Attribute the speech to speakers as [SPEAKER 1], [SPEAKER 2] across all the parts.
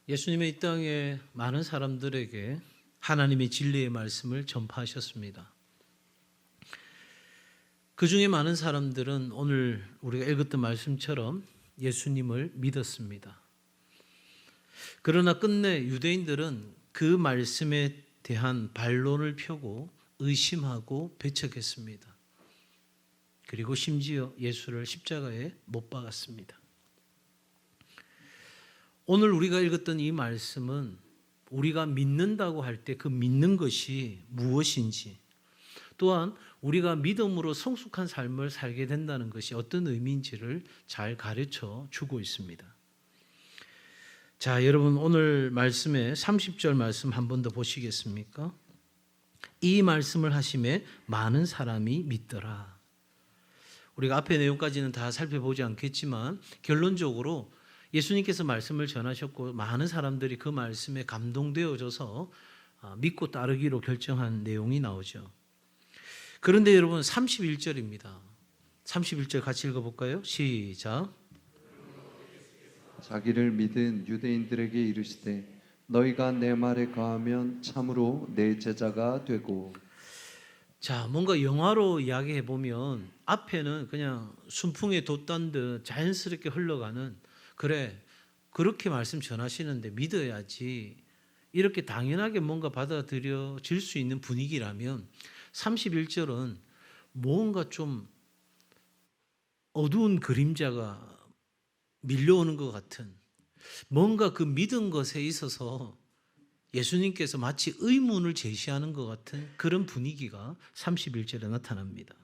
[SPEAKER 1] 예수님의 이 땅에 많은 사람들에게 하나님의 진리의 말씀을 전파하셨습니다. 그 중에 많은 사람들은 오늘 우리가 읽었던 말씀처럼 예수님을 믿었습니다. 그러나 끝내 유대인들은 그 말씀에 대한 반론을 펴고 의심하고 배척했습니다. 그리고 심지어 예수를 십자가에 못 박았습니다. 오늘 우리가 읽었던 이 말씀은 우리가 믿는다고 할 때 그 믿는 것이 무엇인지, 또한 우리가 믿음으로 성숙한 삶을 살게 된다는 것이 어떤 의미인지를 잘 가르쳐 주고 있습니다. 자, 여러분 오늘 말씀의 30절 말씀 한 번 더 보시겠습니까? 이 말씀을 하심에 많은 사람이 믿더라. 우리가 앞의 내용까지는 다 살펴보지 않겠지만 결론적으로 예수님께서 말씀을 전하셨고 많은 사람들이 그 말씀에 감동되어져서 믿고 따르기로 결정한 내용이 나오죠. 그런데 여러분 31절입니다. 31절 같이 읽어볼까요? 시작.
[SPEAKER 2] 자기를 믿은 유대인들에게 이르시되 너희가 내 말에 거하면 참으로 내 제자가 되고.
[SPEAKER 1] 자, 뭔가 영화로 이야기해 보면 앞에는 그냥 순풍에 돛단 듯 자연스럽게 흘러가는, 그래 그렇게 말씀 전하시는데 믿어야지, 이렇게 당연하게 뭔가 받아들여질 수 있는 분위기라면 31절은 뭔가 좀 어두운 그림자가 밀려오는 것 같은, 뭔가 그 믿은 것에 있어서 예수님께서 마치 의문을 제시하는 것 같은 그런 분위기가 31절에 나타납니다.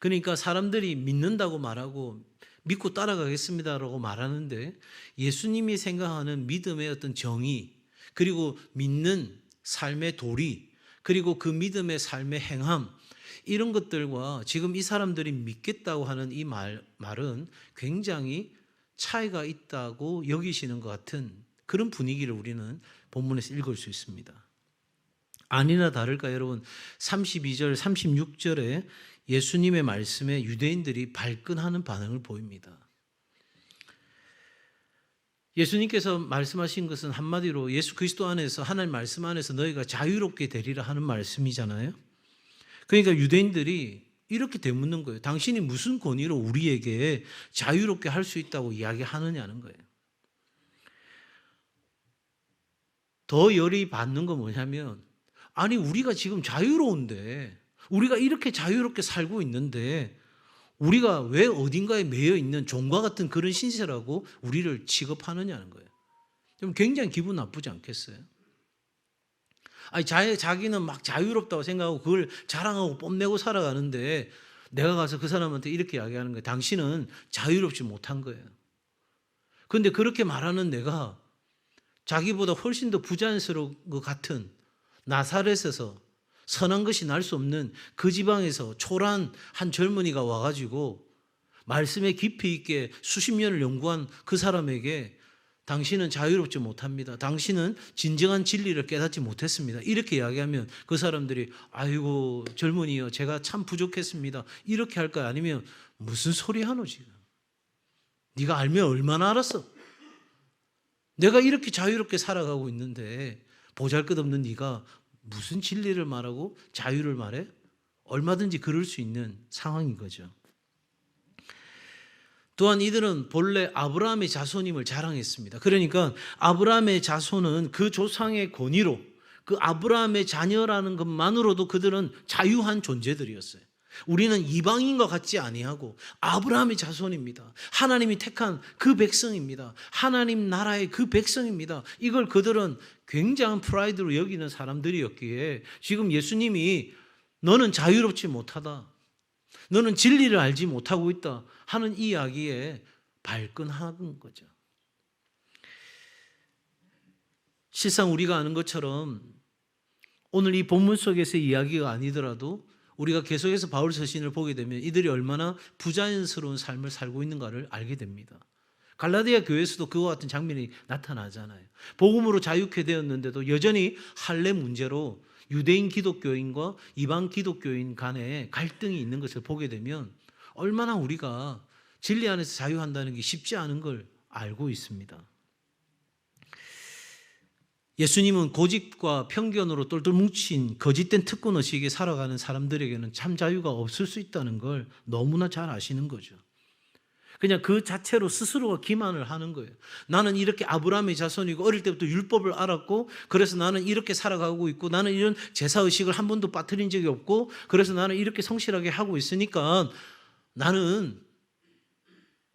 [SPEAKER 1] 그러니까 사람들이 믿는다고 말하고 믿고 따라가겠습니다라고 말하는데 예수님이 생각하는 믿음의 어떤 정의, 그리고 믿는 삶의 도리, 그리고 그 믿음의 삶의 행함, 이런 것들과 지금 이 사람들이 믿겠다고 하는 이 말은 굉장히 차이가 있다고 여기시는 것 같은 그런 분위기를 우리는 본문에서 읽을 수 있습니다. 아니나 다를까 여러분 32절, 36절에 예수님의 말씀에 유대인들이 발끈하는 반응을 보입니다. 예수님께서 말씀하신 것은 한마디로 예수 그리스도 안에서, 하나님 말씀 안에서 너희가 자유롭게 되리라 하는 말씀이잖아요. 그러니까 유대인들이 이렇게 되묻는 거예요. 당신이 무슨 권위로 우리에게 자유롭게 할 수 있다고 이야기하느냐는 거예요. 더 열이 받는 건 뭐냐면, 아니 우리가 지금 자유로운데, 우리가 이렇게 자유롭게 살고 있는데 우리가 왜 어딘가에 매여 있는 종과 같은 그런 신세라고 우리를 취급하느냐는 거예요. 좀 굉장히 기분 나쁘지 않겠어요? 아니 자기는 막 자유롭다고 생각하고 그걸 자랑하고 뽐내고 살아가는데 내가 가서 그 사람한테 이렇게 이야기하는 거예요. 당신은 자유롭지 못한 거예요. 그런데 그렇게 말하는 내가 자기보다 훨씬 더 부자연스러운 것 같은 나사렛에서 선한 것이 날 수 없는 그 지방에서 초라한 한 젊은이가 와가지고 말씀에 깊이 있게 수십 년을 연구한 그 사람에게 당신은 자유롭지 못합니다. 당신은 진정한 진리를 깨닫지 못했습니다. 이렇게 이야기하면 그 사람들이 아이고 젊은이요 제가 참 부족했습니다. 이렇게 할까요? 아니면 무슨 소리 하노 지금? 네가 알면 얼마나 알았어? 내가 이렇게 자유롭게 살아가고 있는데 보잘것없는 네가 무슨 진리를 말하고 자유를 말해? 얼마든지 그럴 수 있는 상황인 거죠. 또한 이들은 본래 아브라함의 자손임을 자랑했습니다. 그러니까 아브라함의 자손은 그 조상의 권위로 그 아브라함의 자녀라는 것만으로도 그들은 자유한 존재들이었어요. 우리는 이방인과 같지 아니하고 아브라함의 자손입니다. 하나님이 택한 그 백성입니다. 하나님 나라의 그 백성입니다. 이걸 그들은 굉장한 프라이드로 여기는 사람들이었기에 지금 예수님이 너는 자유롭지 못하다, 너는 진리를 알지 못하고 있다 하는 이야기에 발끈하는 거죠. 실상 우리가 아는 것처럼 오늘 이 본문 속에서의 이야기가 아니더라도 우리가 계속해서 바울 서신을 보게 되면 이들이 얼마나 부자연스러운 삶을 살고 있는가를 알게 됩니다. 갈라디아 교회에서도 그와 같은 장면이 나타나잖아요. 복음으로 자유케 되었는데도 여전히 할례 문제로 유대인 기독교인과 이방 기독교인 간에 갈등이 있는 것을 보게 되면 얼마나 우리가 진리 안에서 자유한다는 게 쉽지 않은 걸 알고 있습니다. 예수님은 고집과 편견으로 똘똘 뭉친 거짓된 특권의식에 살아가는 사람들에게는 참 자유가 없을 수 있다는 걸 너무나 잘 아시는 거죠. 그냥 그 자체로 스스로가 기만을 하는 거예요. 나는 이렇게 아브라함의 자손이고 어릴 때부터 율법을 알았고 그래서 나는 이렇게 살아가고 있고 나는 이런 제사의식을 한 번도 빠뜨린 적이 없고 그래서 나는 이렇게 성실하게 하고 있으니까 나는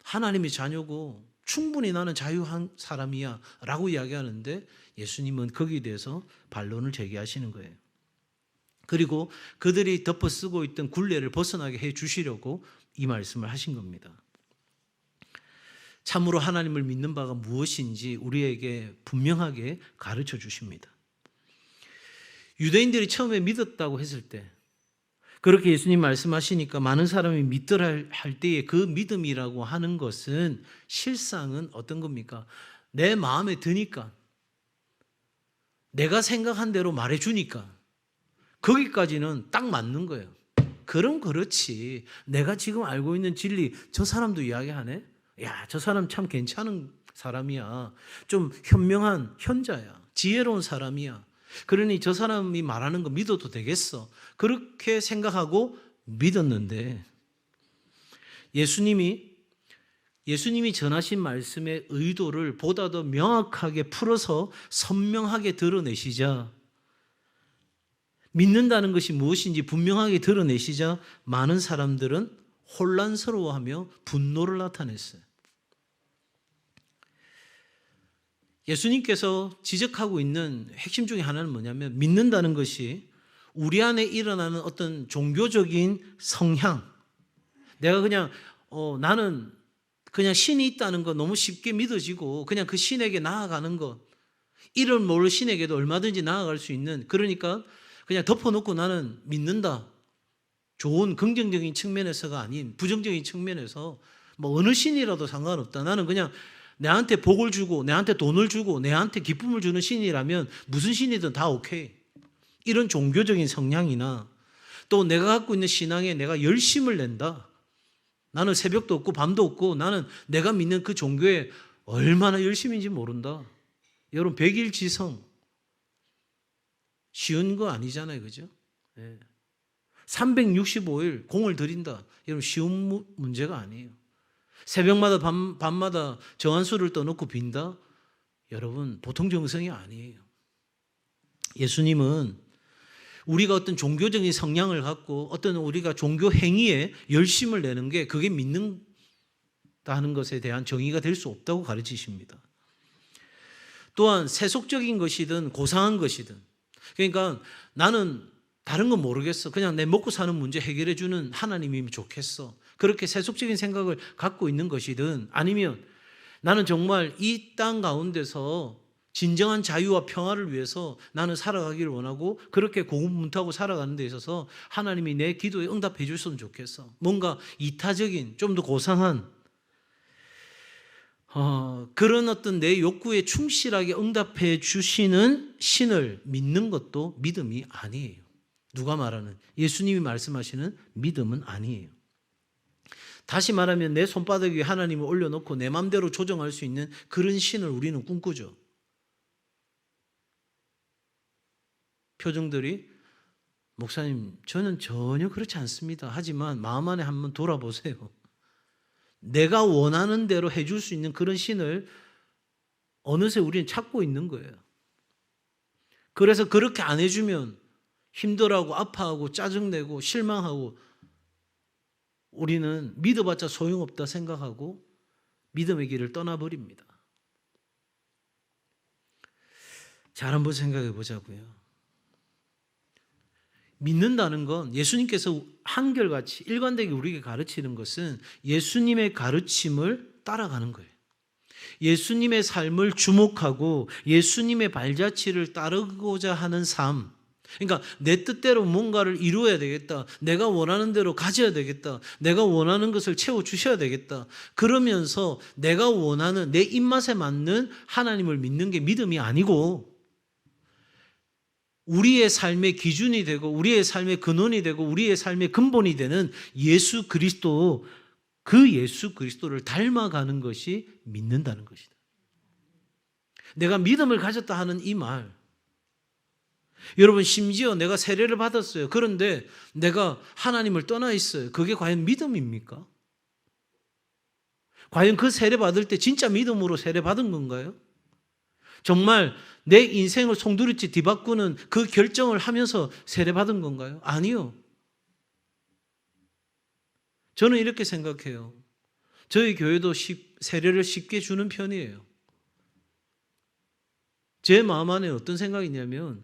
[SPEAKER 1] 하나님의 자녀고 충분히 나는 자유한 사람이야 라고 이야기하는데 예수님은 거기에 대해서 반론을 제기하시는 거예요. 그리고 그들이 덮어쓰고 있던 굴레를 벗어나게 해 주시려고 이 말씀을 하신 겁니다. 참으로 하나님을 믿는 바가 무엇인지 우리에게 분명하게 가르쳐 주십니다. 유대인들이 처음에 믿었다고 했을 때 그렇게 예수님 말씀하시니까 많은 사람이 믿더라 할 때에 그 믿음이라고 하는 것은 실상은 어떤 겁니까? 내 마음에 드니까 내가 생각한 대로 말해주니까 거기까지는 딱 맞는 거예요. 그럼 그렇지. 내가 지금 알고 있는 진리 저 사람도 이야기하네. 야, 저 사람 참 괜찮은 사람이야. 좀 현명한 현자야. 지혜로운 사람이야. 그러니 저 사람이 말하는 거 믿어도 되겠어. 그렇게 생각하고 믿었는데 예수님이 전하신 말씀의 의도를 보다 더 명확하게 풀어서 선명하게 드러내시자 믿는다는 것이 무엇인지 분명하게 드러내시자 많은 사람들은 혼란스러워하며 분노를 나타냈어요. 예수님께서 지적하고 있는 핵심 중에 하나는 뭐냐면 믿는다는 것이 우리 안에 일어나는 어떤 종교적인 성향, 내가 그냥 나는 그냥 신이 있다는 거 너무 쉽게 믿어지고 그냥 그 신에게 나아가는 것, 이름 모를 신에게도 얼마든지 나아갈 수 있는, 그러니까 그냥 덮어놓고 나는 믿는다. 좋은 긍정적인 측면에서가 아닌 부정적인 측면에서 뭐 어느 신이라도 상관없다. 나는 그냥 내한테 복을 주고 내한테 돈을 주고 내한테 기쁨을 주는 신이라면 무슨 신이든 다 오케이. 이런 종교적인 성향이나 또 내가 갖고 있는 신앙에 내가 열심을 낸다. 나는 새벽도 없고 밤도 없고 나는 내가 믿는 그 종교에 얼마나 열심인지 모른다. 여러분 백일지성 쉬운 거 아니잖아요. 그죠? 365일 공을 들인다. 여러분 쉬운 문제가 아니에요. 새벽마다 밤마다 정한수를 떠놓고 빈다. 여러분 보통 정성이 아니에요. 예수님은 우리가 어떤 종교적인 성향을 갖고 어떤 우리가 종교 행위에 열심을 내는 게 그게 믿는다는 것에 대한 정의가 될 수 없다고 가르치십니다. 또한 세속적인 것이든 고상한 것이든, 그러니까 나는 다른 건 모르겠어. 그냥 내 먹고 사는 문제 해결해 주는 하나님이면 좋겠어. 그렇게 세속적인 생각을 갖고 있는 것이든 아니면 나는 정말 이 땅 가운데서 진정한 자유와 평화를 위해서 나는 살아가기를 원하고 그렇게 고군분투하고 살아가는 데 있어서 하나님이 내 기도에 응답해 줬으면 좋겠어. 뭔가 이타적인 좀 더 고상한 그런 어떤 내 욕구에 충실하게 응답해 주시는 신을 믿는 것도 믿음이 아니에요. 누가 말하는 예수님이 말씀하시는 믿음은 아니에요. 다시 말하면 내 손바닥 위에 하나님을 올려놓고 내 마음대로 조정할 수 있는 그런 신을 우리는 꿈꾸죠. 표정들이 목사님 저는 전혀 그렇지 않습니다. 하지만 마음 안에 한번 돌아보세요. 내가 원하는 대로 해줄 수 있는 그런 신을 어느새 우리는 찾고 있는 거예요. 그래서 그렇게 안 해주면 힘들어하고 아파하고 짜증내고 실망하고 우리는 믿어봤자 소용없다 생각하고 믿음의 길을 떠나버립니다. 잘 한번 생각해 보자고요. 믿는다는 건 예수님께서 한결같이 일관되게 우리에게 가르치는 것은 예수님의 가르침을 따라가는 거예요. 예수님의 삶을 주목하고 예수님의 발자취를 따르고자 하는 삶. 그러니까 내 뜻대로 뭔가를 이루어야 되겠다. 내가 원하는 대로 가져야 되겠다. 내가 원하는 것을 채워주셔야 되겠다. 그러면서 내가 원하는 내 입맛에 맞는 하나님을 믿는 게 믿음이 아니고 우리의 삶의 기준이 되고 우리의 삶의 근원이 되고 우리의 삶의 근본이 되는 예수 그리스도, 그 예수 그리스도를 닮아가는 것이 믿는다는 것이다. 내가 믿음을 가졌다 하는 이 말. 여러분, 심지어 내가 세례를 받았어요. 그런데 내가 하나님을 떠나 있어요. 그게 과연 믿음입니까? 과연 그 세례 받을 때 진짜 믿음으로 세례 받은 건가요? 정말 내 인생을 송두리째 뒤바꾸는 그 결정을 하면서 세례 받은 건가요? 아니요. 저는 이렇게 생각해요. 저희 교회도 세례를 쉽게 주는 편이에요. 제 마음 안에 어떤 생각이 있냐면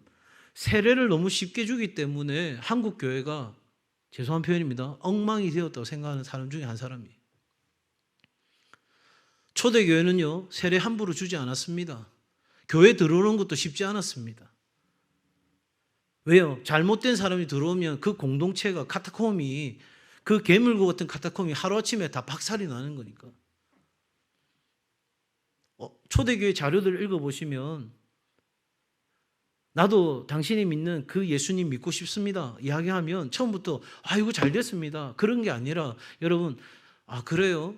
[SPEAKER 1] 세례를 너무 쉽게 주기 때문에 한국 교회가, 죄송한 표현입니다, 엉망이 되었다고 생각하는 사람 중에 한 사람이에요. 초대교회는요, 세례 함부로 주지 않았습니다. 교회 들어오는 것도 쉽지 않았습니다. 왜요? 잘못된 사람이 들어오면 그 공동체가, 카타콤이, 그 괴물고 같은 카타콤이 하루아침에 다 박살이 나는 거니까. 초대교회 자료들 읽어보시면 나도 당신이 믿는 그 예수님 믿고 싶습니다 이야기하면 처음부터 이거 잘 됐습니다. 그런 게 아니라, 여러분, 그래요?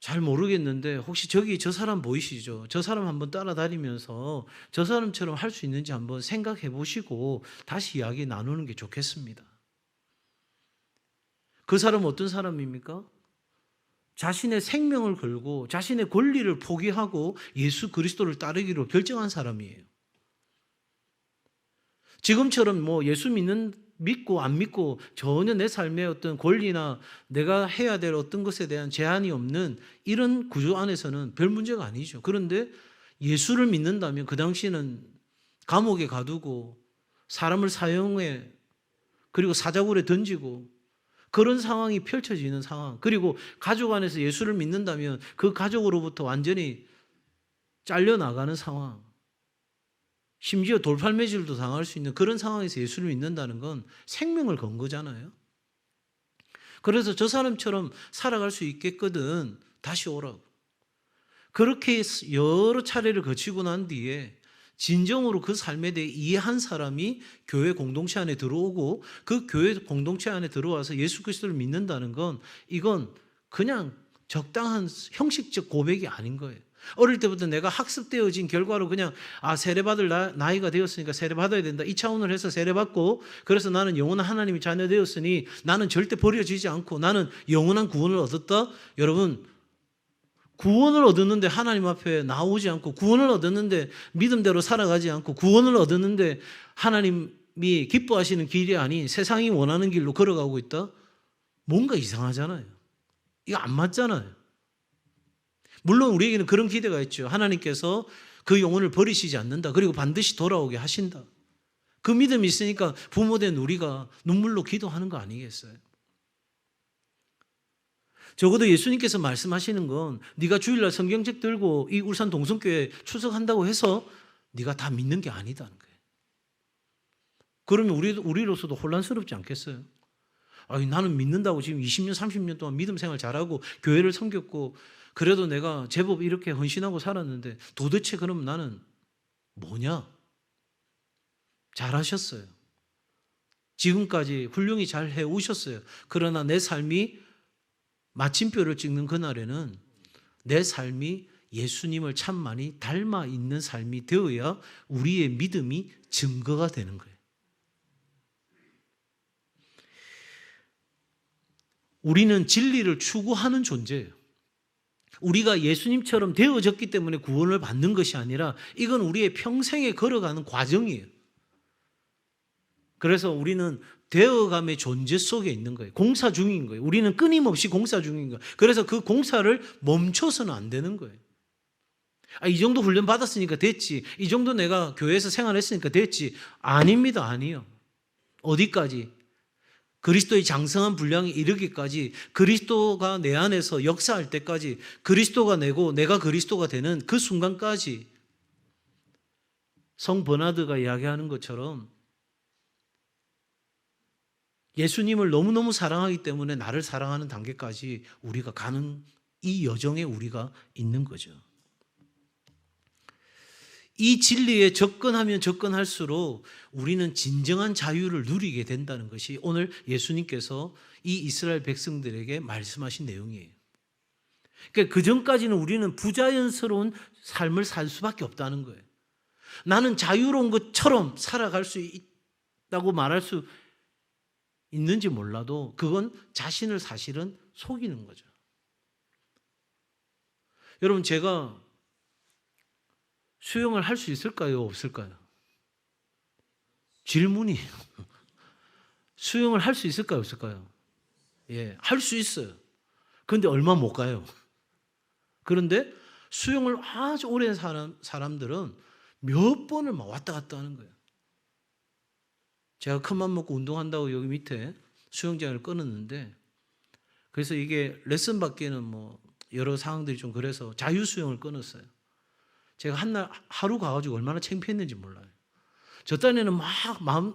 [SPEAKER 1] 잘 모르겠는데 혹시 저기 저 사람 보이시죠? 저 사람 한번 따라다니면서 저 사람처럼 할 수 있는지 한번 생각해 보시고 다시 이야기 나누는 게 좋겠습니다. 그 사람은 어떤 사람입니까? 자신의 생명을 걸고 자신의 권리를 포기하고 예수 그리스도를 따르기로 결정한 사람이에요. 지금처럼 예수 믿고 안 믿고 전혀 내 삶의 어떤 권리나 내가 해야 될 어떤 것에 대한 제한이 없는 이런 구조 안에서는 별 문제가 아니죠. 그런데 예수를 믿는다면 그 당시에는 감옥에 가두고 사람을 사형해, 그리고 사자굴에 던지고, 그런 상황이 펼쳐지는 상황. 그리고 가족 안에서 예수를 믿는다면 그 가족으로부터 완전히 잘려나가는 상황. 심지어 돌팔매질도 당할 수 있는 그런 상황에서 예수를 믿는다는 건 생명을 건 거잖아요. 그래서 저 사람처럼 살아갈 수 있겠거든 다시 오라고. 그렇게 여러 차례를 거치고 난 뒤에 진정으로 그 삶에 대해 이해한 사람이 교회 공동체 안에 들어오고, 그 교회 공동체 안에 들어와서 예수 그리스도를 믿는다는 건, 이건 그냥 적당한 형식적 고백이 아닌 거예요. 어릴 때부터 내가 학습되어진 결과로 그냥 세례받을 나이가 되었으니까 세례받아야 된다, 이 차원을 해서 세례받고, 그래서 나는 영원한 하나님의 자녀 되었으니 나는 절대 버려지지 않고 나는 영원한 구원을 얻었다. 여러분, 구원을 얻었는데 하나님 앞에 나오지 않고, 구원을 얻었는데 믿음대로 살아가지 않고, 구원을 얻었는데 하나님이 기뻐하시는 길이 아닌 세상이 원하는 길로 걸어가고 있다? 뭔가 이상하잖아요. 이거 안 맞잖아요. 물론 우리에게는 그런 기대가 있죠. 하나님께서 그 영혼을 버리시지 않는다. 그리고 반드시 돌아오게 하신다. 그 믿음이 있으니까 부모된 우리가 눈물로 기도하는 거 아니겠어요? 적어도 예수님께서 말씀하시는 건 네가 주일날 성경책 들고 이 울산 동성교회 출석한다고 해서 네가 다 믿는 게 아니다는 거예요. 그러면 우리로서도 혼란스럽지 않겠어요? 나는 믿는다고 지금 20년, 30년 동안 믿음 생활 잘하고 교회를 섬겼고 그래도 내가 제법 이렇게 헌신하고 살았는데 도대체 그럼 나는 뭐냐? 잘하셨어요. 지금까지 훌륭히 잘 해오셨어요. 그러나 내 삶이 마침표를 찍는 그날에는 내 삶이 예수님을 참 많이 닮아 있는 삶이 되어야 우리의 믿음이 증거가 되는 거예요. 우리는 진리를 추구하는 존재예요. 우리가 예수님처럼 되어졌기 때문에 구원을 받는 것이 아니라 이건 우리의 평생에 걸어가는 과정이에요. 그래서 우리는 되어감의 존재 속에 있는 거예요. 공사 중인 거예요. 우리는 끊임없이 공사 중인 거예요. 그래서 그 공사를 멈춰서는 안 되는 거예요. 이 정도 훈련 받았으니까 됐지. 이 정도 내가 교회에서 생활했으니까 됐지. 아닙니다. 아니요. 어디까지? 그리스도의 장성한 분량에 이르기까지, 그리스도가 내 안에서 역사할 때까지, 그리스도가 내고 내가 그리스도가 되는 그 순간까지. 성 버나드가 이야기하는 것처럼 예수님을 너무너무 사랑하기 때문에 나를 사랑하는 단계까지 우리가 가는 이 여정에 우리가 있는 거죠. 이 진리에 접근하면 접근할수록 우리는 진정한 자유를 누리게 된다는 것이 오늘 예수님께서 이 이스라엘 백성들에게 말씀하신 내용이에요. 그러니까 그 전까지는 우리는 부자연스러운 삶을 살 수밖에 없다는 거예요. 나는 자유로운 것처럼 살아갈 수 있다고 말할 수 있는지 몰라도 그건 자신을 사실은 속이는 거죠. 여러분, 제가 수영을 할 수 있을까요? 없을까요? 질문이에요. 수영을 할 수 있을까요? 없을까요? 예, 할 수 있어요. 그런데 얼마 못 가요. 그런데 수영을 아주 오래 한 사람들은 몇 번을 막 왔다 갔다 하는 거예요. 제가 큰맘 먹고 운동한다고 여기 밑에 수영장을 끊었는데, 그래서 이게 레슨 받기에는 뭐 여러 상황들이 좀 그래서 자유수영을 끊었어요. 제가 한날 하루 가가지고 얼마나 창피했는지 몰라요. 저 딴에는 막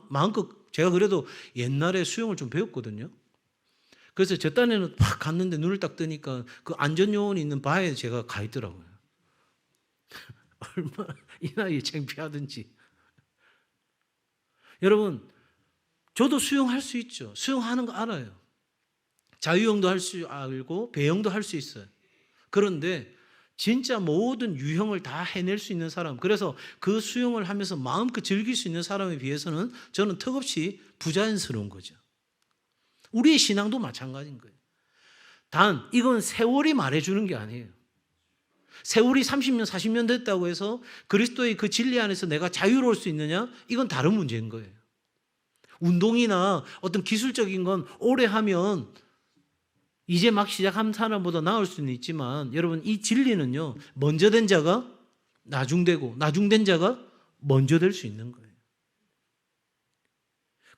[SPEAKER 1] 마음껏, 제가 그래도 옛날에 수영을 좀 배웠거든요. 그래서 저 딴에는 막 갔는데 눈을 딱 뜨니까 그 안전요원이 있는 바에 제가 가 있더라고요. 얼마나 이 나이에 창피하든지. 여러분, 저도 수영할 수 있죠. 수영하는 거 알아요. 자유형도 할 수 알고 배영도 할 수 있어요. 그런데 진짜 모든 유형을 다 해낼 수 있는 사람, 그래서 그 수영을 하면서 마음껏 즐길 수 있는 사람에 비해서는 저는 턱없이 부자연스러운 거죠. 우리의 신앙도 마찬가지인 거예요. 단 이건 세월이 말해주는 게 아니에요. 세월이 30년 40년 됐다고 해서 그리스도의 그 진리 안에서 내가 자유로울 수 있느냐? 이건 다른 문제인 거예요. 운동이나 어떤 기술적인 건 오래 하면 이제 막 시작한 사람보다 나을 수는 있지만, 여러분, 이 진리는요, 먼저 된 자가 나중되고 나중된 자가 먼저 될 수 있는 거예요.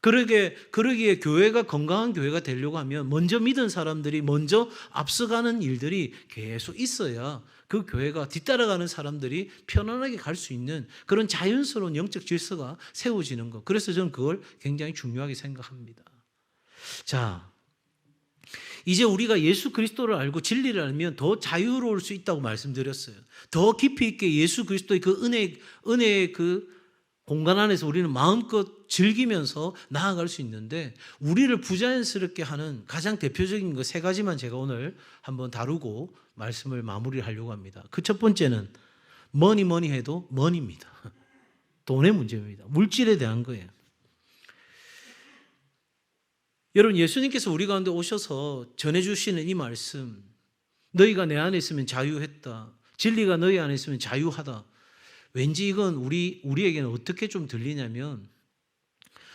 [SPEAKER 1] 그러기에 교회가 건강한 교회가 되려고 하면 먼저 믿은 사람들이 먼저 앞서가는 일들이 계속 있어야 그 교회가 뒤따라가는 사람들이 편안하게 갈 수 있는 그런 자연스러운 영적 질서가 세워지는 것. 그래서 저는 그걸 굉장히 중요하게 생각합니다. 자, 이제 우리가 예수 그리스도를 알고 진리를 알면 더 자유로울 수 있다고 말씀드렸어요. 더 깊이 있게 예수 그리스도의 그 은혜의 그 공간 안에서 우리는 마음껏 즐기면서 나아갈 수 있는데, 우리를 부자연스럽게 하는 가장 대표적인 거 세 가지만 제가 오늘 한번 다루고 말씀을 마무리하려고 합니다. 그 첫 번째는 뭐니 해도 머니입니다. 돈의 문제입니다. 물질에 대한 거예요. 여러분, 예수님께서 우리 가운데 오셔서 전해주시는 이 말씀, 너희가 내 안에 있으면 자유했다, 진리가 너희 안에 있으면 자유하다, 왠지 이건 우리에게는 어떻게 좀 들리냐면,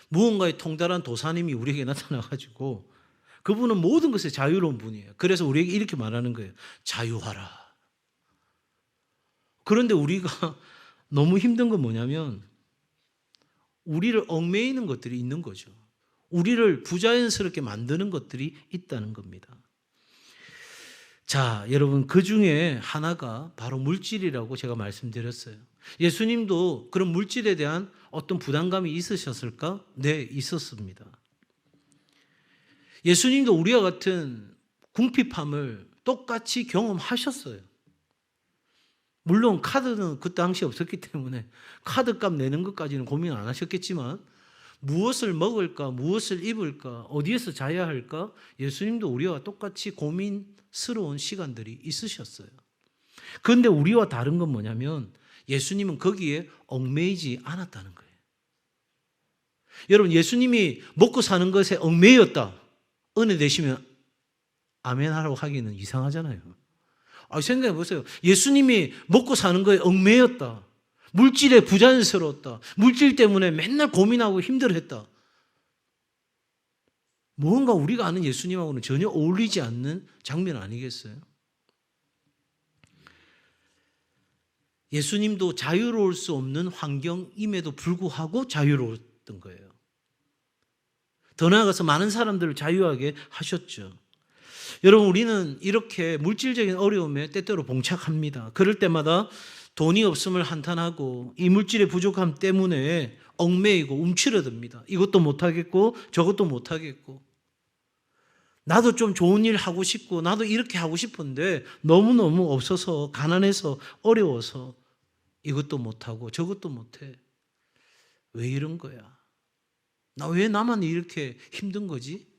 [SPEAKER 1] 무언가의 통달한 도사님이 우리에게 나타나가지고 그분은 모든 것에 자유로운 분이에요. 그래서 우리에게 이렇게 말하는 거예요. 자유하라. 그런데 우리가 너무 힘든 건 뭐냐면, 우리를 얽매이는 것들이 있는 거죠. 우리를 부자연스럽게 만드는 것들이 있다는 겁니다. 자, 여러분, 그 중에 하나가 바로 물질이라고 제가 말씀드렸어요. 예수님도 그런 물질에 대한 어떤 부담감이 있으셨을까? 네, 있었습니다. 예수님도 우리와 같은 궁핍함을 똑같이 경험하셨어요. 물론 카드는 그 당시 없었기 때문에 카드값 내는 것까지는 고민 안 하셨겠지만, 무엇을 먹을까, 무엇을 입을까, 어디에서 자야 할까, 예수님도 우리와 똑같이 고민스러운 시간들이 있으셨어요. 그런데 우리와 다른 건 뭐냐면, 예수님은 거기에 얽매이지 않았다는 거예요. 여러분, 예수님이 먹고 사는 것에 얽매였다, 은혜 되시면 아멘 하라고 하기는 이상하잖아요. 생각해 보세요. 예수님이 먹고 사는 거에 얽매였다, 물질에 부자연스러웠다, 물질 때문에 맨날 고민하고 힘들어했다. 뭔가 우리가 아는 예수님하고는 전혀 어울리지 않는 장면 아니겠어요? 예수님도 자유로울 수 없는 환경임에도 불구하고 자유로웠던 거예요. 더 나아가서 많은 사람들을 자유하게 하셨죠. 여러분, 우리는 이렇게 물질적인 어려움에 때때로 봉착합니다. 그럴 때마다 돈이 없음을 한탄하고 이 물질의 부족함 때문에 얽매이고 움츠러듭니다. 이것도 못하겠고 저것도 못하겠고, 나도 좀 좋은 일 하고 싶고 나도 이렇게 하고 싶은데 너무너무 없어서, 가난해서, 어려워서 이것도 못하고 저것도 못해. 왜 이런 거야? 왜 나만 이렇게 힘든 거지?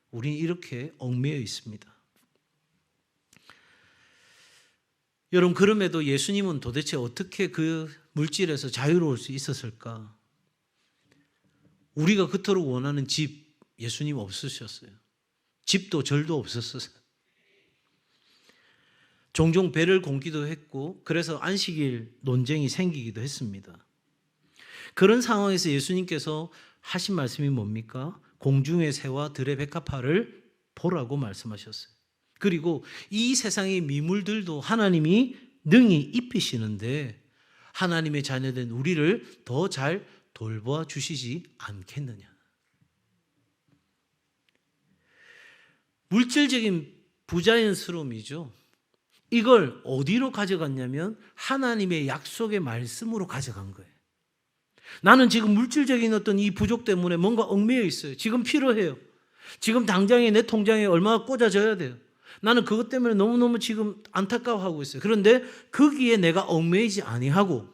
[SPEAKER 1] 우리는 이렇게 얽매여 있습니다. 여러분, 그럼에도 예수님은 도대체 어떻게 그 물질에서 자유로울 수 있었을까? 우리가 그토록 원하는 집, 예수님 없으셨어요. 집도 절도 없었어요. 종종 배를 곤기도 했고, 그래서 안식일 논쟁이 생기기도 했습니다. 그런 상황에서 예수님께서 하신 말씀이 뭡니까? 공중의 새와 들의 백합화를 보라고 말씀하셨어요. 그리고 이 세상의 미물들도 하나님이 능히 입히시는데 하나님의 자녀된 우리를 더 잘 돌보아 주시지 않겠느냐. 물질적인 부자연스러움이죠. 이걸 어디로 가져갔냐면 하나님의 약속의 말씀으로 가져간 거예요. 나는 지금 물질적인 어떤 이 부족 때문에 뭔가 얽매여 있어요. 지금 필요해요. 지금 당장에 내 통장에 얼마가 꽂아져야 돼요. 나는 그것 때문에 너무너무 지금 안타까워하고 있어요. 그런데 거기에 내가 얽매이지 아니하고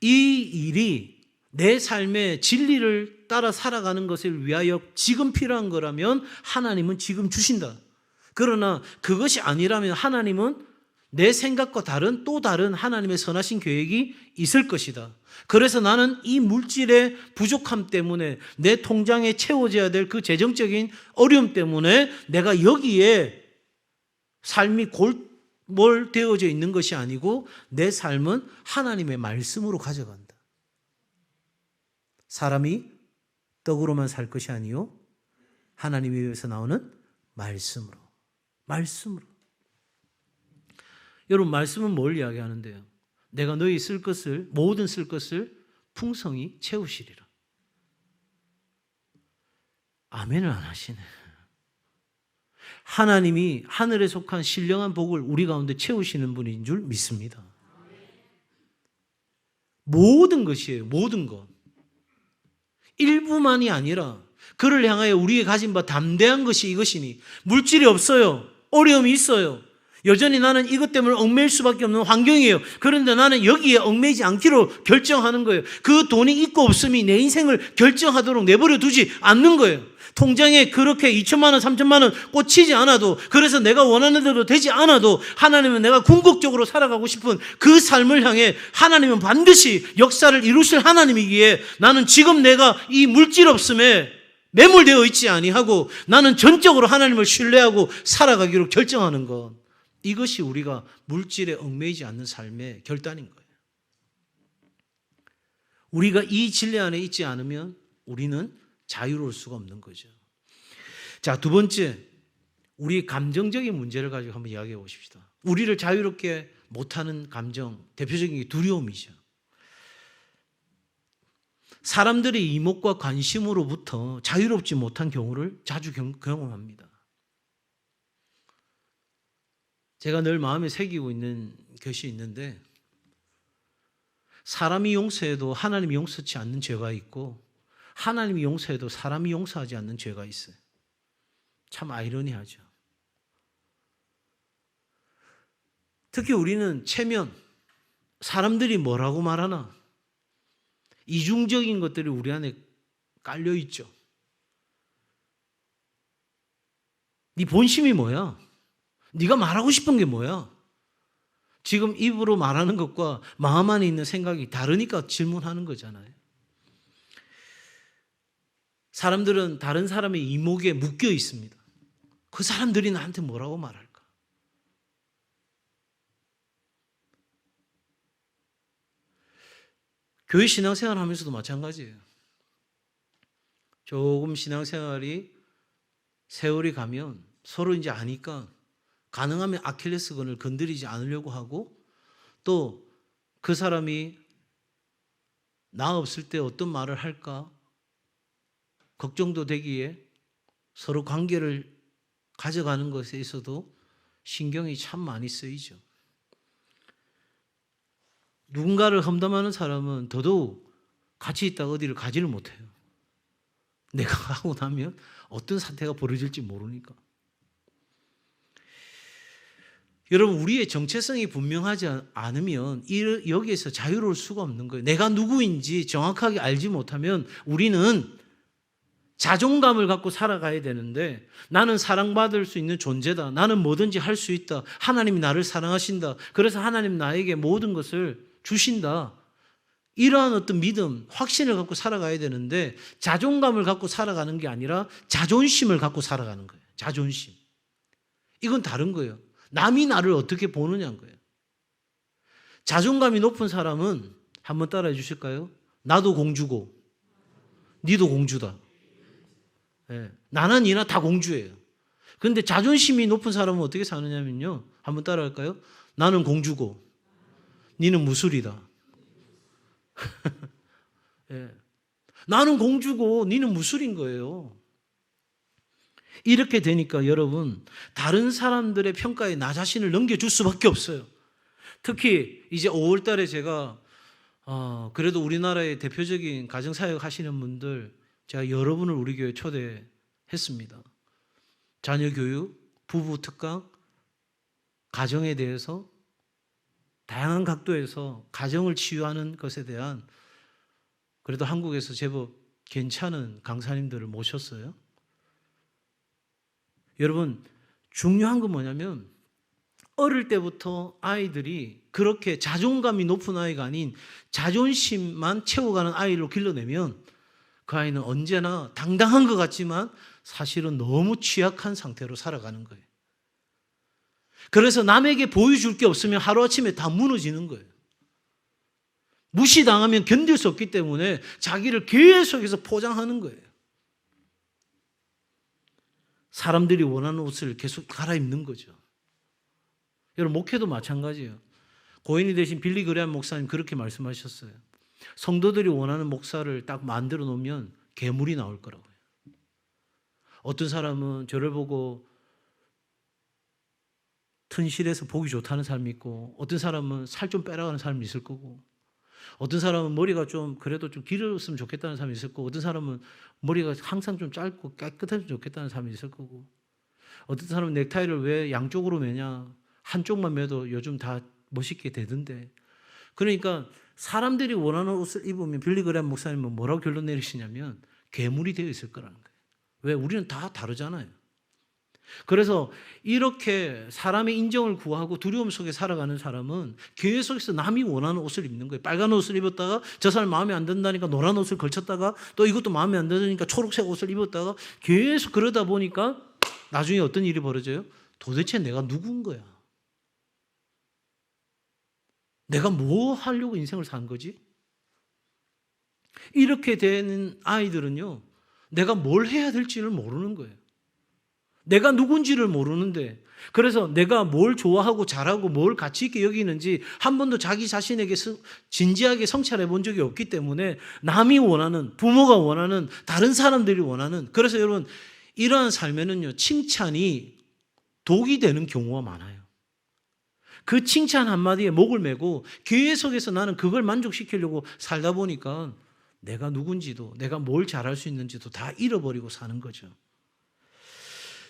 [SPEAKER 1] 이 일이 내 삶의 진리를 따라 살아가는 것을 위하여 지금 필요한 거라면 하나님은 지금 주신다. 그러나 그것이 아니라면 하나님은 내 생각과 다른 또 다른 하나님의 선하신 계획이 있을 것이다. 그래서 나는 이 물질의 부족함 때문에 내 통장에 채워져야 될 그 재정적인 어려움 때문에 내가 여기에 삶이 골몰되어져 있는 것이 아니고 내 삶은 하나님의 말씀으로 가져간다. 사람이 떡으로만 살 것이 아니요 하나님의 입에서 나오는 말씀으로. 여러분, 말씀은 뭘 이야기하는데요? 내가 너희 쓸 것을 모든 쓸 것을 풍성히 채우시리라. 아멘을 안 하시네. 하나님이 하늘에 속한 신령한 복을 우리 가운데 채우시는 분인 줄 믿습니다. 모든 것이에요. 모든 것. 일부만이 아니라 그를 향하여 우리의 가진 바 담대한 것이 이것이니 물질이 없어요. 어려움이 있어요. 여전히 나는 이것 때문에 얽매일 수밖에 없는 환경이에요. 그런데 나는 여기에 얽매이지 않기로 결정하는 거예요. 그 돈이 있고 없음이 내 인생을 결정하도록 내버려 두지 않는 거예요. 통장에 그렇게 2천만 원, 3천만 원 꽂히지 않아도, 그래서 내가 원하는 대로 되지 않아도 하나님은 내가 궁극적으로 살아가고 싶은 그 삶을 향해 하나님은 반드시 역사를 이루실 하나님이기에 나는 지금 내가 이 물질 없음에 매몰되어 있지 아니하고 나는 전적으로 하나님을 신뢰하고 살아가기로 결정하는 것. 이것이 우리가 물질에 얽매이지 않는 삶의 결단인 거예요. 우리가 이 진리 안에 있지 않으면 우리는 자유로울 수가 없는 거죠. 자, 두 번째, 우리 감정적인 문제를 가지고 한번 이야기해 보십시다. 우리를 자유롭게 못하는 감정, 대표적인 게 두려움이죠. 사람들의 이목과 관심으로부터 자유롭지 못한 경우를 자주 경험합니다. 제가 늘 마음에 새기고 있는 것이 있는데, 사람이 용서해도 하나님이 용서치 않는 죄가 있고 하나님이 용서해도 사람이 용서하지 않는 죄가 있어요. 참 아이러니하죠. 특히 우리는 체면, 사람들이 뭐라고 말하나, 이중적인 것들이 우리 안에 깔려 있죠. 네 본심이 뭐야? 네가 말하고 싶은 게 뭐야? 지금 입으로 말하는 것과 마음 안에 있는 생각이 다르니까 질문하는 거잖아요. 사람들은 다른 사람의 이목에 묶여 있습니다. 그 사람들이 나한테 뭐라고 말할까? 교회 신앙생활 하면서도 마찬가지예요. 조금 신앙생활이 세월이 가면 서로 이제 아니까 가능하면 아킬레스건을 건드리지 않으려고 하고, 또 그 사람이 나 없을 때 어떤 말을 할까 걱정도 되기에 서로 관계를 가져가는 것에 있어도 신경이 참 많이 쓰이죠. 누군가를 험담하는 사람은 더더욱 같이 있다가 어디를 가지를 못해요. 내가 하고 나면 어떤 사태가 벌어질지 모르니까. 여러분, 우리의 정체성이 분명하지 않으면 여기에서 자유로울 수가 없는 거예요. 내가 누구인지 정확하게 알지 못하면 우리는 자존감을 갖고 살아가야 되는데 나는 사랑받을 수 있는 존재다. 나는 뭐든지 할 수 있다. 하나님이 나를 사랑하신다. 그래서 하나님 나에게 모든 것을 주신다. 이러한 어떤 믿음, 확신을 갖고 살아가야 되는데 자존감을 갖고 살아가는 게 아니라 자존심을 갖고 살아가는 거예요. 자존심. 이건 다른 거예요. 남이 나를 어떻게 보느냐인 거예요. 자존감이 높은 사람은 한번 따라해 주실까요? 나도 공주고 니도 공주다. 예, 나나 니나 다 공주예요. 그런데 자존심이 높은 사람은 어떻게 사느냐면요. 한번 따라할까요? 나는 공주고 니는 무술이다. 예, 나는 공주고 니는 무술인 거예요. 이렇게 되니까 여러분 다른 사람들의 평가에 나 자신을 넘겨줄 수밖에 없어요. 특히 이제 5월 달에 제가 그래도 우리나라의 대표적인 가정사역 하시는 분들 제가 여러분을 우리 교회에 초대했습니다. 자녀 교육, 부부 특강, 가정에 대해서 다양한 각도에서 가정을 치유하는 것에 대한 그래도 한국에서 제법 괜찮은 강사님들을 모셨어요. 여러분 중요한 건 뭐냐면 어릴 때부터 아이들이 그렇게 자존감이 높은 아이가 아닌 자존심만 채워가는 아이로 길러내면 그 아이는 언제나 당당한 것 같지만 사실은 너무 취약한 상태로 살아가는 거예요. 그래서 남에게 보여줄 게 없으면 하루아침에 다 무너지는 거예요. 무시당하면 견딜 수 없기 때문에 자기를 계속해서 포장하는 거예요. 사람들이 원하는 옷을 계속 갈아입는 거죠. 여러분 목회도 마찬가지예요. 고인이 되신 빌리 그레함 목사님 그렇게 말씀하셨어요. 성도들이 원하는 목사를 딱 만들어 놓으면 괴물이 나올 거라고요. 어떤 사람은 저를 보고 튼실해서 보기 좋다는 사람이 있고 어떤 사람은 살 좀 빼라가는 사람이 있을 거고 어떤 사람은 머리가 좀 그래도 좀 길었으면 좋겠다는 사람이 있을 거고 어떤 사람은 머리가 항상 좀 짧고 깨끗했으면 좋겠다는 사람이 있을 거고 어떤 사람은 넥타이를 왜 양쪽으로 매냐 한쪽만 매도 요즘 다 멋있게 되던데 그러니까 사람들이 원하는 옷을 입으면 빌리 그레함 목사님은 뭐라고 결론 내리시냐면 괴물이 되어 있을 거라는 거예요. 왜? 우리는 다 다르잖아요. 그래서 이렇게 사람의 인정을 구하고 두려움 속에 살아가는 사람은 교회 속에서 남이 원하는 옷을 입는 거예요. 빨간 옷을 입었다가 저 사람 마음에 안 든다니까 노란 옷을 걸쳤다가 또 이것도 마음에 안 드니까 초록색 옷을 입었다가 계속 그러다 보니까 나중에 어떤 일이 벌어져요? 도대체 내가 누군 거야? 내가 뭐 하려고 인생을 산 거지? 이렇게 되는 아이들은요, 내가 뭘 해야 될지를 모르는 거예요. 내가 누군지를 모르는데, 그래서 내가 뭘 좋아하고 잘하고 뭘 가치 있게 여기는지 한 번도 자기 자신에게 진지하게 성찰해 본 적이 없기 때문에 남이 원하는, 부모가 원하는, 다른 사람들이 원하는, 그래서 여러분, 이러한 삶에는요, 칭찬이 독이 되는 경우가 많아요. 그 칭찬 한마디에 목을 메고 교회 속에서 나는 그걸 만족시키려고 살다 보니까 내가 누군지도 내가 뭘 잘할 수 있는지도 다 잃어버리고 사는 거죠.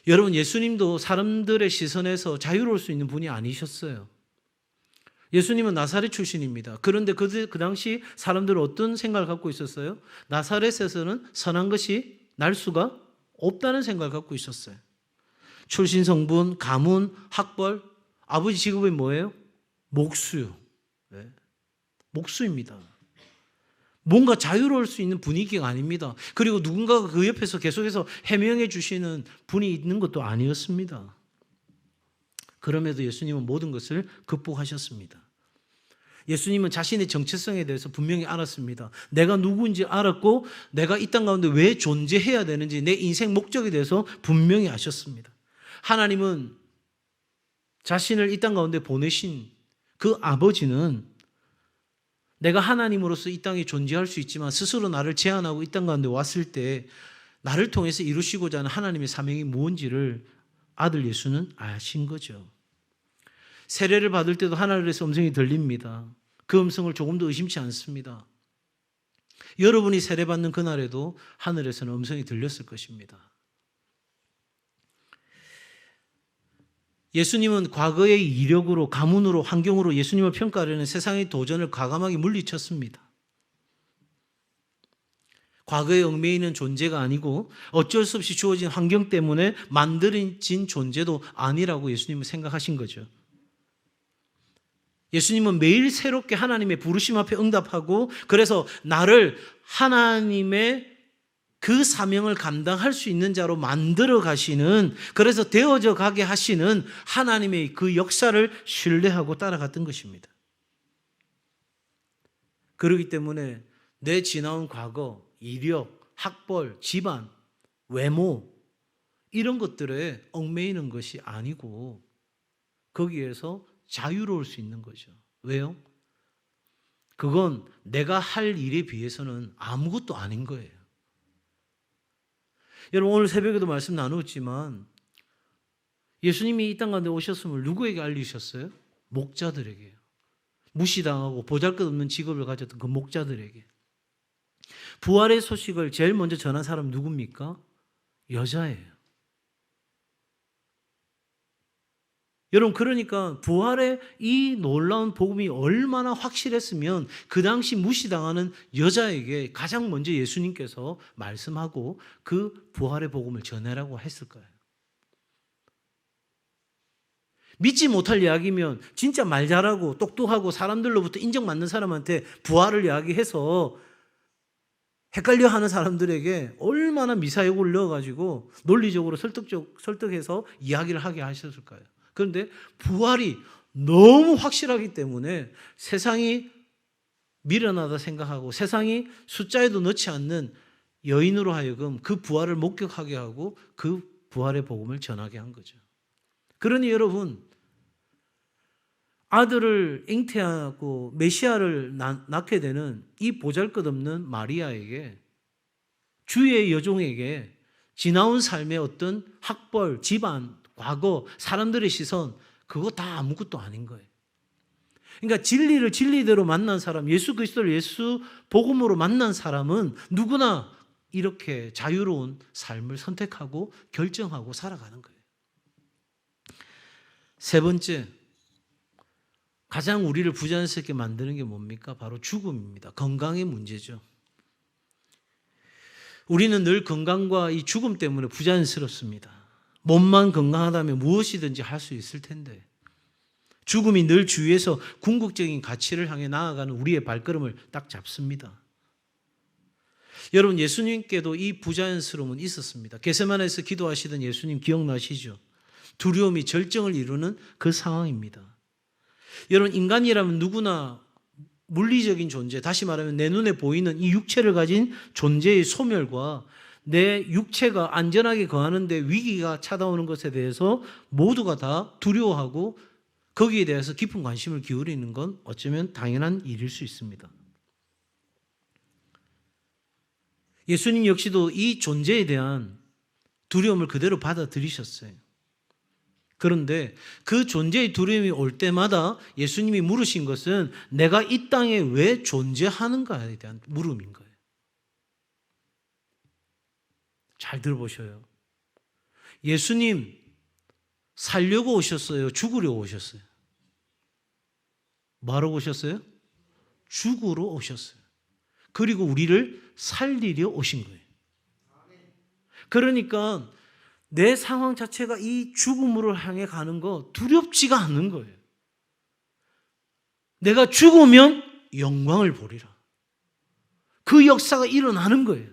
[SPEAKER 1] 여러분 예수님도 사람들의 시선에서 자유로울 수 있는 분이 아니셨어요. 예수님은 나사렛 출신입니다. 그런데 그 당시 사람들은 어떤 생각을 갖고 있었어요? 나사렛에서는 선한 것이 날 수가 없다는 생각을 갖고 있었어요. 출신 성분, 가문, 학벌, 아버지 직업이 뭐예요? 목수요. 네. 목수입니다. 뭔가 자유로울 수 있는 분위기가 아닙니다. 그리고 누군가가 그 옆에서 계속해서 해명해 주시는 분이 있는 것도 아니었습니다. 그럼에도 예수님은 모든 것을 극복하셨습니다. 예수님은 자신의 정체성에 대해서 분명히 알았습니다. 내가 누구인지 알았고 내가 이 땅 가운데 왜 존재해야 되는지 내 인생 목적에 대해서 분명히 아셨습니다. 하나님은 자신을 이 땅 가운데 보내신 그 아버지는 내가 하나님으로서 이 땅에 존재할 수 있지만 스스로 나를 제한하고 이 땅 가운데 왔을 때 나를 통해서 이루시고자 하는 하나님의 사명이 무엇인지를 아들 예수는 아신 거죠. 세례를 받을 때도 하늘에서 음성이 들립니다. 그 음성을 조금도 의심치 않습니다. 여러분이 세례받는 그날에도 하늘에서는 음성이 들렸을 것입니다. 예수님은 과거의 이력으로, 가문으로, 환경으로 예수님을 평가하려는 세상의 도전을 과감하게 물리쳤습니다. 과거에 얽매이는 존재가 아니고 어쩔 수 없이 주어진 환경 때문에 만들어진 존재도 아니라고 예수님은 생각하신 거죠. 예수님은 매일 새롭게 하나님의 부르심 앞에 응답하고 그래서 나를 하나님의 그 사명을 감당할 수 있는 자로 만들어 가시는, 그래서 되어져 가게 하시는 하나님의 그 역사를 신뢰하고 따라갔던 것입니다. 그렇기 때문에 내 지나온 과거, 이력, 학벌, 집안, 외모 이런 것들에 얽매이는 것이 아니고 거기에서 자유로울 수 있는 거죠. 왜요? 그건 내가 할 일에 비해서는 아무것도 아닌 거예요. 여러분 오늘 새벽에도 말씀 나누었지만 예수님이 이 땅 가운데 오셨음을 누구에게 알리셨어요? 목자들에게요. 무시당하고 보잘것없는 직업을 가졌던 그 목자들에게. 부활의 소식을 제일 먼저 전한 사람 누굽니까? 여자예요. 여러분 그러니까 부활의 이 놀라운 복음이 얼마나 확실했으면 그 당시 무시당하는 여자에게 가장 먼저 예수님께서 말씀하고 그 부활의 복음을 전해라고 했을까요? 믿지 못할 이야기면 진짜 말 잘하고 똑똑하고 사람들로부터 인정받는 사람한테 부활을 이야기해서 헷갈려하는 사람들에게 얼마나 미사역을 넣어가지고 논리적으로 설득해서 이야기를 하게 하셨을까요? 그런데 부활이 너무 확실하기 때문에 세상이 미련하다 생각하고 세상이 숫자에도 넣지 않는 여인으로 하여금 그 부활을 목격하게 하고 그 부활의 복음을 전하게 한 거죠. 그러니 여러분, 아들을 잉태하고 메시아를 낳게 되는 이 보잘것없는 마리아에게, 주의 여종에게 지나온 삶의 어떤 학벌, 집안, 과거, 사람들의 시선, 그거 다 아무것도 아닌 거예요. 그러니까 진리를 진리대로 만난 사람, 예수 그리스도를 예수 복음으로 만난 사람은 누구나 이렇게 자유로운 삶을 선택하고 결정하고 살아가는 거예요. 세 번째, 가장 우리를 부자연스럽게 만드는 게 뭡니까? 바로 죽음입니다. 건강의 문제죠. 우리는 늘 건강과 이 죽음 때문에 부자연스럽습니다. 몸만 건강하다면 무엇이든지 할 수 있을 텐데 죽음이 늘 주위에서 궁극적인 가치를 향해 나아가는 우리의 발걸음을 딱 잡습니다. 여러분 예수님께도 이 부자연스러움은 있었습니다. 겟세마네에서 기도하시던 예수님 기억나시죠? 두려움이 절정을 이루는 그 상황입니다. 여러분 인간이라면 누구나 물리적인 존재, 다시 말하면 내 눈에 보이는 이 육체를 가진 존재의 소멸과 내 육체가 안전하게 거하는데 위기가 찾아오는 것에 대해서 모두가 다 두려워하고 거기에 대해서 깊은 관심을 기울이는 건 어쩌면 당연한 일일 수 있습니다. 예수님 역시도 이 존재에 대한 두려움을 그대로 받아들이셨어요. 그런데 그 존재의 두려움이 올 때마다 예수님이 물으신 것은 내가 이 땅에 왜 존재하는가에 대한 물음인 거예요. 잘 들어보셔요. 예수님 살려고 오셨어요? 죽으려고 오셨어요? 뭐하러 오셨어요? 죽으러 오셨어요. 그리고 우리를 살리려 오신 거예요. 그러니까 내 상황 자체가 이 죽음으로 향해 가는 거 두렵지가 않는 거예요. 내가 죽으면 영광을 보리라. 그 역사가 일어나는 거예요.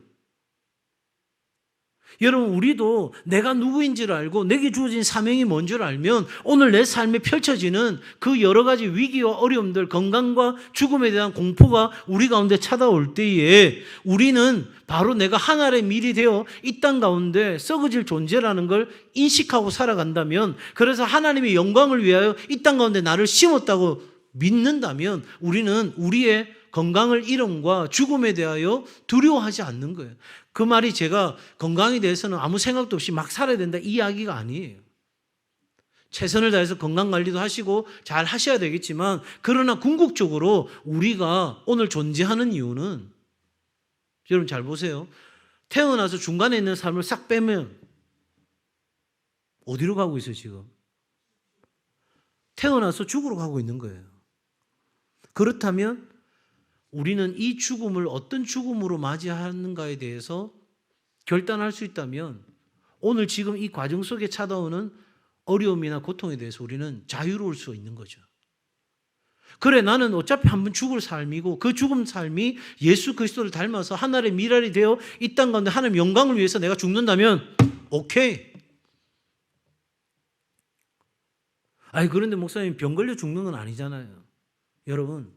[SPEAKER 1] 여러분 우리도 내가 누구인지를 알고 내게 주어진 사명이 뭔 줄 알면 오늘 내 삶에 펼쳐지는 그 여러 가지 위기와 어려움들, 건강과 죽음에 대한 공포가 우리 가운데 찾아올 때에 우리는 바로 내가 하늘의 밀이 되어 이 땅 가운데 썩어질 존재라는 걸 인식하고 살아간다면, 그래서 하나님의 영광을 위하여 이 땅 가운데 나를 심었다고 믿는다면 우리는 우리의 건강을 잃음과 죽음에 대하여 두려워하지 않는 거예요. 그 말이 제가 건강에 대해서는 아무 생각도 없이 막 살아야 된다 이 이야기가 아니에요. 최선을 다해서 건강관리도 하시고 잘 하셔야 되겠지만, 그러나 궁극적으로 우리가 오늘 존재하는 이유는, 여러분 잘 보세요. 태어나서 중간에 있는 삶을 싹 빼면 어디로 가고 있어요 지금? 태어나서 죽으러 가고 있는 거예요. 그렇다면 우리는 이 죽음을 어떤 죽음으로 맞이하는가에 대해서 결단할 수 있다면 오늘 지금 이 과정 속에 찾아오는 어려움이나 고통에 대해서 우리는 자유로울 수 있는 거죠. 그래, 나는 어차피 한번 죽을 삶이고 그 죽음 삶이 예수 그리스도를 닮아서 하나님의 미랄이 되어 이 땅 가운데 하나님의 영광을 위해서 내가 죽는다면 오케이. 아니, 그런데 목사님 병 걸려 죽는 건 아니잖아요. 여러분,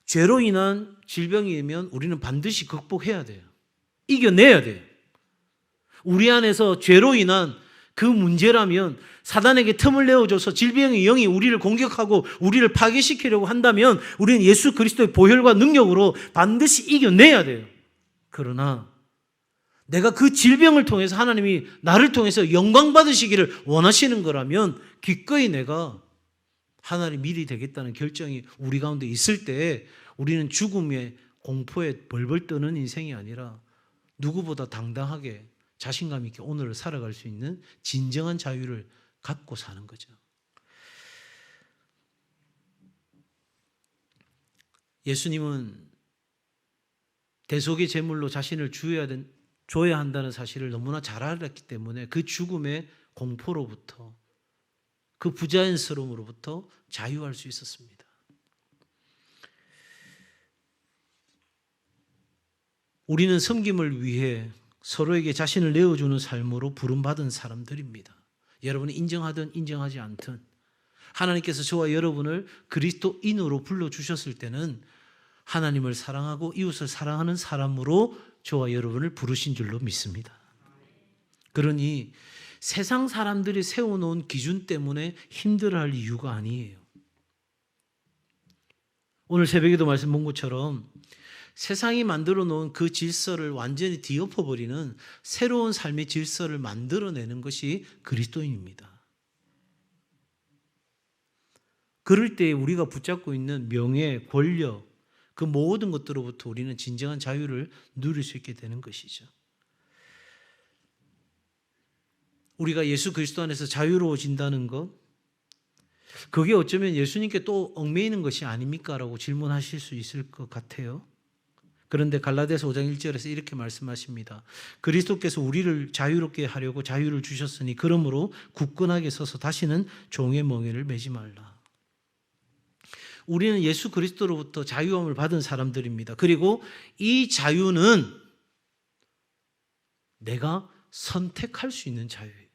[SPEAKER 1] 죄로 인한 질병이면 우리는 반드시 극복해야 돼요. 이겨내야 돼요. 우리 안에서 죄로 인한 그 문제라면 사단에게 틈을 내어줘서 질병의 영이 우리를 공격하고 우리를 파괴시키려고 한다면 우리는 예수 그리스도의 보혈과 능력으로 반드시 이겨내야 돼요. 그러나 내가 그 질병을 통해서 하나님이 나를 통해서 영광 받으시기를 원하시는 거라면 기꺼이 내가 하나님 일이 되겠다는 결정이 우리 가운데 있을 때 우리는 죽음의 공포에 벌벌 떠는 인생이 아니라 누구보다 당당하게 자신감 있게 오늘을 살아갈 수 있는 진정한 자유를 갖고 사는 거죠. 예수님은 대속의 제물로 자신을 줘야 한다는 사실을 너무나 잘 알았기 때문에 그 죽음의 공포로부터 그 부자연스러움으로부터 자유할 수 있었습니다. 우리는 섬김을 위해 서로에게 자신을 내어주는 삶으로 부름받은 사람들입니다. 여러분이 인정하든 인정하지 않든 하나님께서 저와 여러분을 그리스도인으로 불러주셨을 때는 하나님을 사랑하고 이웃을 사랑하는 사람으로 저와 여러분을 부르신 줄로 믿습니다. 그러니 세상 사람들이 세워놓은 기준 때문에 힘들어할 이유가 아니에요. 오늘 새벽에도 말씀 본 것처럼 세상이 만들어 놓은 그 질서를 완전히 뒤엎어버리는 새로운 삶의 질서를 만들어내는 것이 그리스도인입니다. 그럴 때 우리가 붙잡고 있는 명예, 권력, 그 모든 것들로부터 우리는 진정한 자유를 누릴 수 있게 되는 것이죠. 우리가 예수 그리스도 안에서 자유로워진다는 것, 그게 어쩌면 예수님께 또 얽매이는 것이 아닙니까? 라고 질문하실 수 있을 것 같아요. 그런데 갈라디아서 5장 1절에서 이렇게 말씀하십니다. 그리스도께서 우리를 자유롭게 하려고 자유를 주셨으니 그러므로 굳건하게 서서 다시는 종의 멍에를 매지 말라. 우리는 예수 그리스도로부터 자유함을 받은 사람들입니다. 그리고 이 자유는 내가 선택할 수 있는 자유예요.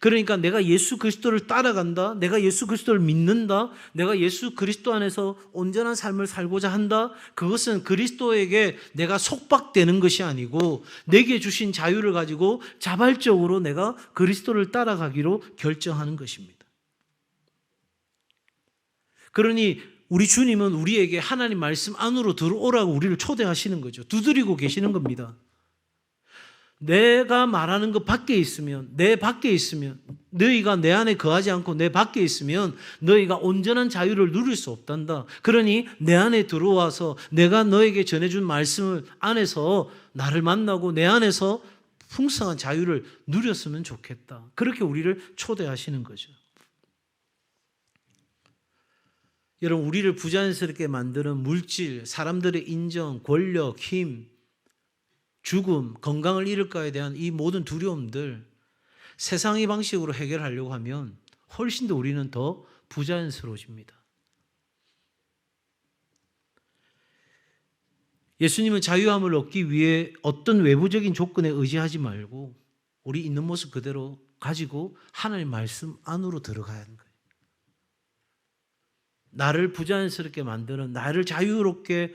[SPEAKER 1] 그러니까 내가 예수 그리스도를 따라간다, 내가 예수 그리스도를 믿는다, 내가 예수 그리스도 안에서 온전한 삶을 살고자 한다, 그것은 그리스도에게 내가 속박되는 것이 아니고 내게 주신 자유를 가지고 자발적으로 내가 그리스도를 따라가기로 결정하는 것입니다. 그러니 우리 주님은 우리에게 하나님 말씀 안으로 들어오라고 우리를 초대하시는 거죠. 두드리고 계시는 겁니다. 내가 말하는 것 밖에 있으면, 내 밖에 있으면, 너희가 내 안에 거하지 않고 내 밖에 있으면 너희가 온전한 자유를 누릴 수 없단다. 그러니 내 안에 들어와서 내가 너에게 전해준 말씀을 안에서 나를 만나고 내 안에서 풍성한 자유를 누렸으면 좋겠다. 그렇게 우리를 초대하시는 거죠. 여러분, 우리를 부자연스럽게 만드는 물질, 사람들의 인정, 권력, 힘, 죽음, 건강을 잃을까에 대한 이 모든 두려움들 세상의 방식으로 해결하려고 하면 훨씬 더 우리는 더 부자연스러워집니다. 예수님은 자유함을 얻기 위해 어떤 외부적인 조건에 의지하지 말고 우리 있는 모습 그대로 가지고 하나님의 말씀 안으로 들어가야 하는 거예요. 나를 부자연스럽게 만드는, 나를 자유롭게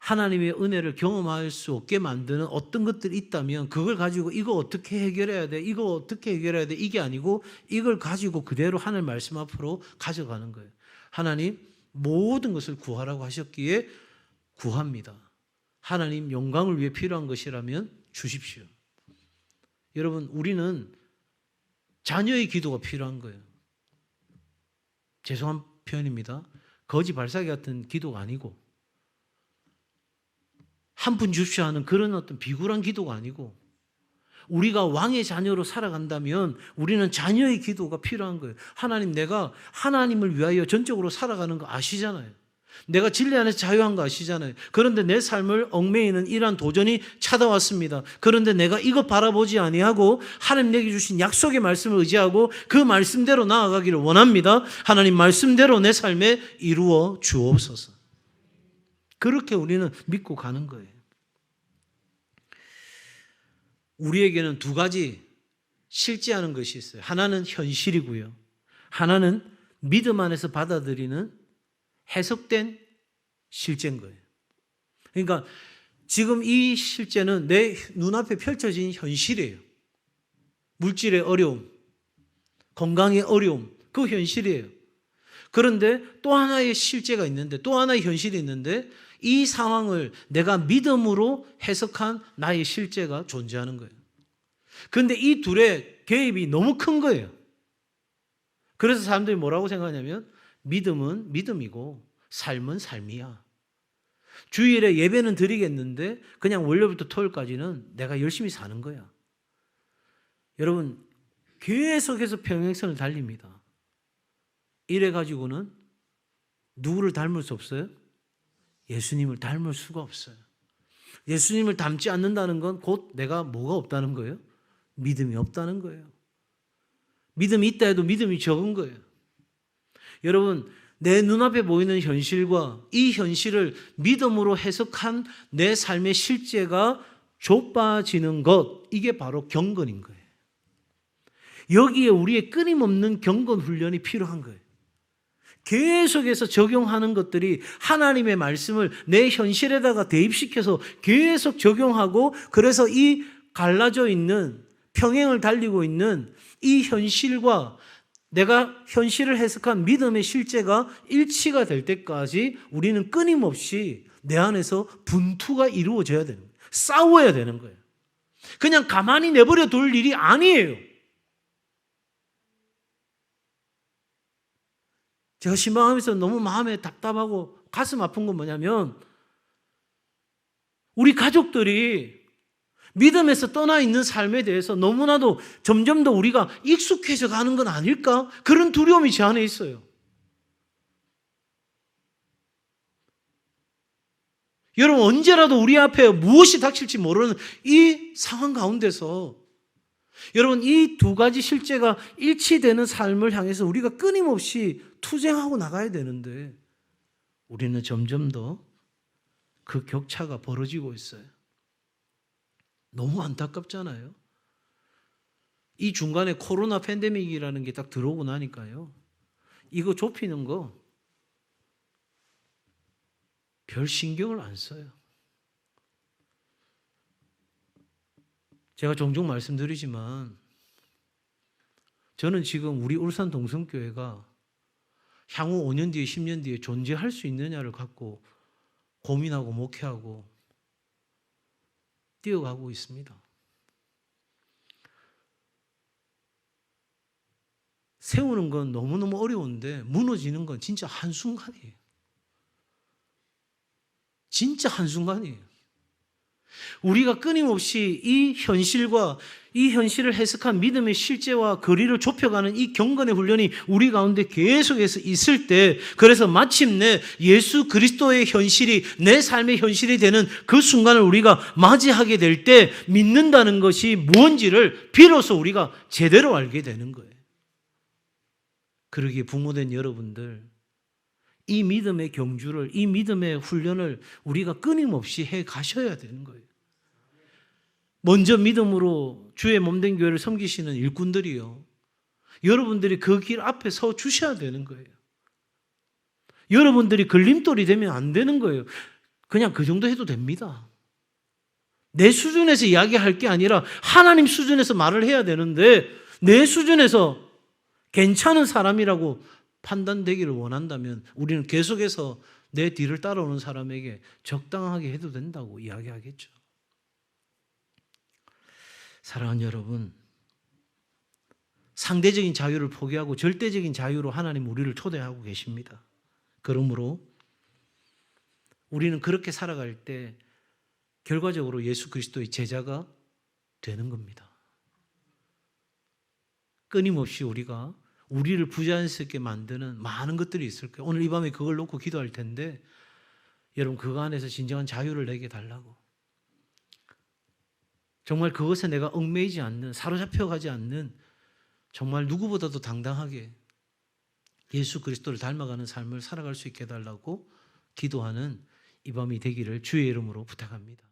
[SPEAKER 1] 하나님의 은혜를 경험할 수 없게 만드는 어떤 것들이 있다면 그걸 가지고 이거 어떻게 해결해야 돼? 이거 어떻게 해결해야 돼? 이게 아니고 이걸 가지고 그대로 하나님 말씀 앞으로 가져가는 거예요. 하나님 모든 것을 구하라고 하셨기에 구합니다. 하나님 영광을 위해 필요한 것이라면 주십시오. 여러분, 우리는 자녀의 기도가 필요한 거예요. 죄송한 표현입니다. 거지 발사기 같은 기도가 아니고 한 푼 주십시오 하는 그런 어떤 비굴한 기도가 아니고 우리가 왕의 자녀로 살아간다면 우리는 자녀의 기도가 필요한 거예요. 하나님, 내가 하나님을 위하여 전적으로 살아가는 거 아시잖아요. 내가 진리 안에서 자유한 거 아시잖아요. 그런데 내 삶을 얽매이는 이러한 도전이 찾아왔습니다. 그런데 내가 이것 바라보지 아니하고 하나님 내게 주신 약속의 말씀을 의지하고 그 말씀대로 나아가기를 원합니다. 하나님 말씀대로 내 삶에 이루어 주옵소서. 그렇게 우리는 믿고 가는 거예요. 우리에게는 두 가지 실제하는 것이 있어요. 하나는 현실이고요. 하나는 믿음 안에서 받아들이는 해석된 실제인 거예요. 그러니까 지금 이 실제는 내 눈앞에 펼쳐진 현실이에요. 물질의 어려움, 건강의 어려움, 그 현실이에요. 그런데 또 하나의 실제가 있는데, 또 하나의 현실이 있는데, 이 상황을 내가 믿음으로 해석한 나의 실제가 존재하는 거예요. 그런데 이 둘의 개입이 너무 큰 거예요. 그래서 사람들이 뭐라고 생각하냐면 믿음은 믿음이고 삶은 삶이야. 주일에 예배는 드리겠는데 그냥 월요일부터 토요일까지는 내가 열심히 사는 거야. 여러분, 계속해서 평행선을 달립니다. 이래 가지고는 누구를 닮을 수 없어요? 예수님을 닮을 수가 없어요. 예수님을 닮지 않는다는 건 곧 내가 뭐가 없다는 거예요? 믿음이 없다는 거예요. 믿음이 있다 해도 믿음이 적은 거예요. 여러분, 내 눈앞에 보이는 현실과 이 현실을 믿음으로 해석한 내 삶의 실제가 좁아지는 것, 이게 바로 경건인 거예요. 여기에 우리의 끊임없는 경건 훈련이 필요한 거예요. 계속해서 적용하는 것들이 하나님의 말씀을 내 현실에다가 대입시켜서 계속 적용하고, 그래서 이 갈라져 있는, 평행을 달리고 있는 이 현실과 내가 현실을 해석한 믿음의 실제가 일치가 될 때까지 우리는 끊임없이 내 안에서 분투가 이루어져야 되는 거예요. 싸워야 되는 거예요. 그냥 가만히 내버려 둘 일이 아니에요. 제가 신방하면서 너무 마음에 답답하고 가슴 아픈 건 뭐냐면, 우리 가족들이 믿음에서 떠나 있는 삶에 대해서 너무나도 점점 더 우리가 익숙해져 가는 건 아닐까? 그런 두려움이 제 안에 있어요. 여러분, 언제라도 우리 앞에 무엇이 닥칠지 모르는 이 상황 가운데서 여러분, 이 두 가지 실제가 일치되는 삶을 향해서 우리가 끊임없이 투쟁하고 나가야 되는데 우리는 점점 더 그 격차가 벌어지고 있어요. 너무 안타깝잖아요. 이 중간에 코로나 팬데믹이라는 게 딱 들어오고 나니까요, 이거 좁히는 거 별 신경을 안 써요. 제가 종종 말씀드리지만 저는 지금 우리 울산 동성교회가 향후 5년 뒤에 10년 뒤에 존재할 수 있느냐를 갖고 고민하고 목회하고 뛰어가고 있습니다. 세우는 건 너무너무 어려운데 무너지는 건 진짜 한순간이에요. 진짜 한순간이에요. 우리가 끊임없이 이 현실과 이 현실을 해석한 믿음의 실제와 거리를 좁혀가는 이 경건의 훈련이 우리 가운데 계속해서 있을 때, 그래서 마침내 예수 그리스도의 현실이 내 삶의 현실이 되는 그 순간을 우리가 맞이하게 될 때 믿는다는 것이 무엇인지를 비로소 우리가 제대로 알게 되는 거예요. 그러기에 부모된 여러분들, 이 믿음의 경주를, 이 믿음의 훈련을 우리가 끊임없이 해 가셔야 되는 거예요. 먼저 믿음으로 주의 몸된 교회를 섬기시는 일꾼들이요, 여러분들이 그 길 앞에 서 주셔야 되는 거예요. 여러분들이 걸림돌이 되면 안 되는 거예요. 그냥 그 정도 해도 됩니다. 내 수준에서 이야기할 게 아니라 하나님 수준에서 말을 해야 되는데, 내 수준에서 괜찮은 사람이라고 판단되기를 원한다면 우리는 계속해서 내 뒤를 따라오는 사람에게 적당하게 해도 된다고 이야기하겠죠. 사랑하는 여러분, 상대적인 자유를 포기하고 절대적인 자유로 하나님 우리를 초대하고 계십니다. 그러므로 우리는 그렇게 살아갈 때 결과적으로 예수 그리스도의 제자가 되는 겁니다. 끊임없이 우리가 우리를 부자연스럽게 만드는 많은 것들이 있을 거예요. 오늘 이 밤에 그걸 놓고 기도할 텐데 여러분 그거 안에서 진정한 자유를 내게 달라고. 정말 그것에 내가 얽매이지 않는, 사로잡혀가지 않는 정말 누구보다도 당당하게 예수 그리스도를 닮아가는 삶을 살아갈 수 있게 해달라고 기도하는 이 밤이 되기를 주의 이름으로 부탁합니다.